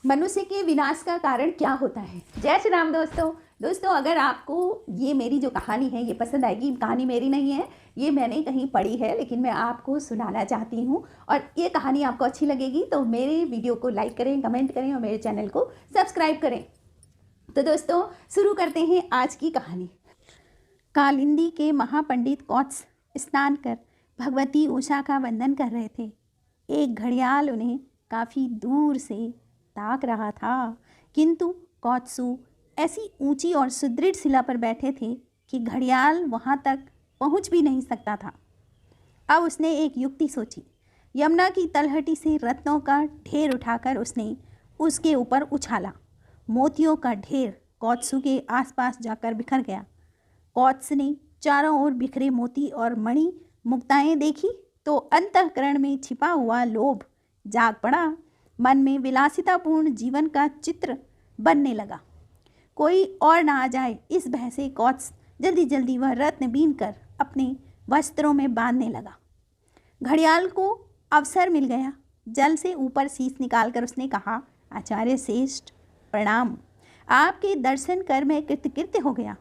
मनुष्य के विनाश का कारण क्या होता है। जय श्री राम दोस्तों, अगर आपको ये मेरी जो कहानी है ये पसंद आएगी। कहानी मेरी नहीं है, ये मैंने कहीं पढ़ी है, लेकिन मैं आपको सुनाना चाहती हूँ। और ये कहानी आपको अच्छी लगेगी तो मेरे वीडियो को लाइक करें, कमेंट करें और मेरे चैनल को सब्सक्राइब करें। तो दोस्तों शुरू करते हैं आज की कहानी। कालिंदी के महापंडित कौत्स स्नान कर भगवती उषा का वंदन कर रहे थे। एक घड़ियाल उन्हें काफ़ी दूर से ताक रहा था, किंतु कौत्सु ऐसी ऊंची और सुदृढ़ शिला पर बैठे थे कि घड़ियाल वहां तक पहुंच भी नहीं सकता था। अब उसने एक युक्ति सोची। यमुना की तलहटी से रत्नों का ढेर उठाकर उसने उसके ऊपर उछाला। मोतियों का ढेर कौत्सु के आसपास जाकर बिखर गया। कौत्स ने चारों ओर बिखरे मोती और मणि मुक्ताएं देखी तो अंतःकरण में छिपा हुआ लोभ जाग पड़ा। मन में विलासितापूर्ण जीवन का चित्र बनने लगा। कोई और ना आ जाए, इस भय से कौत्स जल्दी जल्दी वह रत्न बीन कर अपने वस्त्रों में बांधने लगा। घड़ियाल को अवसर मिल गया। जल से ऊपर शीश निकालकर उसने कहा, आचार्य श्रेष्ठ प्रणाम, आपके दर्शन कर मैं कृतकृत्य हो गया।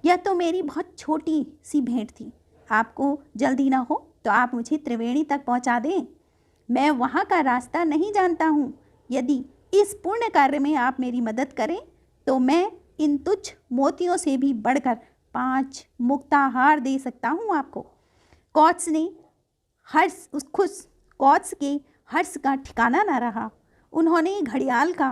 यह तो मेरी बहुत छोटी सी भेंट थी। आपको जल्दी ना हो तो आप मुझे त्रिवेणी तक पहुंचा दें। मैं वहां का रास्ता नहीं जानता हूं। यदि इस पुण्य कार्य में आप मेरी मदद करें तो मैं इन तुच्छ मोतियों से भी बढ़कर 5 मुक्ताहार दे सकता हूं आपको। कौत्स के हर्ष का ठिकाना ना रहा। उन्होंने घड़ियाल का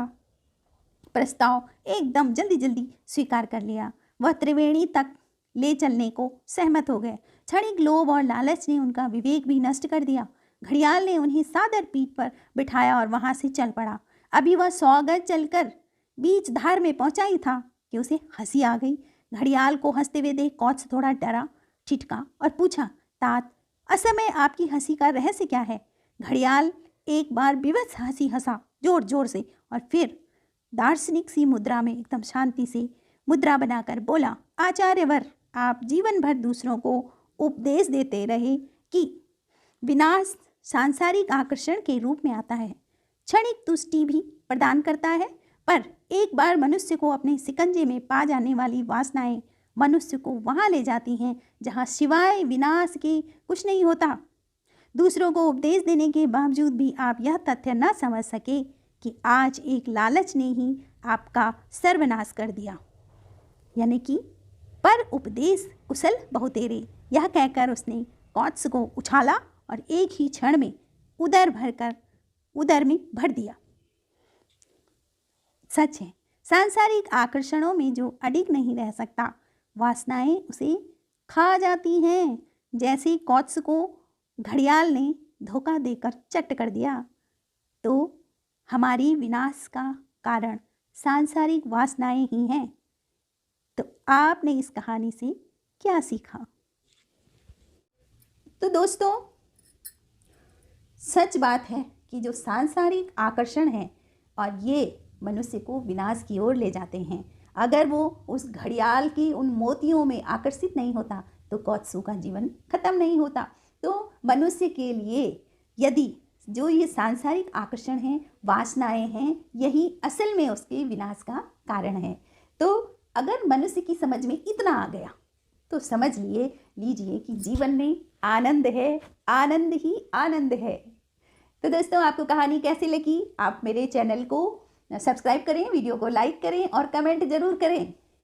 प्रस्ताव एकदम जल्दी जल्दी स्वीकार कर लिया। वह त्रिवेणी तक ले चलने को सहमत हो गए। क्षणिक लोभ और लालच ने उनका विवेक भी नष्ट कर दिया। घड़ियाल ने उन्हें सादर पीठ पर बिठाया और वहां से चल पड़ा। अभी वह 100 गज चलकर बीच धार में पहुंचा ही था कि उसे हंसी आ गई। घड़ियाल को हंसते हुए देख कौत्स थोड़ा डरा, ठिठका और पूछा, तात, असमय आपकी हंसी का रहस्य क्या है। घड़ियाल एक बार विवश हंसी हंसा जोर जोर से और फिर दार्शनिक सी मुद्रा में एकदम शांति से मुद्रा बनाकर बोला, आचार्यवर, आप जीवन भर दूसरों को उपदेश देते रहे कि विनाश सांसारिक आकर्षण के रूप में आता है, क्षणिक तुष्टि भी प्रदान करता है, पर एक बार मनुष्य को अपने शिकंजे में पा जाने वाली वासनाएं मनुष्य को वहां ले जाती हैं जहां सिवाय विनाश के कुछ नहीं होता। दूसरों को उपदेश देने के बावजूद भी आप यह तथ्य न समझ सके कि आज एक लालच ने ही आपका सर्वनाश कर दिया। यानी कि पर उपदेश कुशल बहुतेरे, यह कहकर उसने कौत्स को उछाला और एक ही क्षण में उदर में भर दिया। सच है, सांसारिक आकर्षणों में जो अडिग नहीं रह सकता, वासनाएं उसे खा जाती हैं। जैसे कौत्स को घड़ियाल ने धोखा देकर चट कर दिया, तो हमारी विनाश का कारण सांसारिक वासनाएं ही हैं। तो आपने इस कहानी से क्या सीखा? तो दोस्तों, सच बात है कि जो सांसारिक आकर्षण है और ये मनुष्य को विनाश की ओर ले जाते हैं। अगर वो उस घड़ियाल की उन मोतियों में आकर्षित नहीं होता तो कौत्सु का जीवन खत्म नहीं होता। तो मनुष्य के लिए यदि जो ये सांसारिक आकर्षण है, वासनाएं हैं, यही असल में उसके विनाश का कारण है। तो अगर मनुष्य की समझ में इतना आ गया तो समझ लीजिए कि जीवन में आनंद है, आनंद ही आनंद है। तो दोस्तों, आपको कहानी कैसी लगी? आप मेरे चैनल को सब्सक्राइब करें, वीडियो को लाइक करें और कमेंट जरूर करें।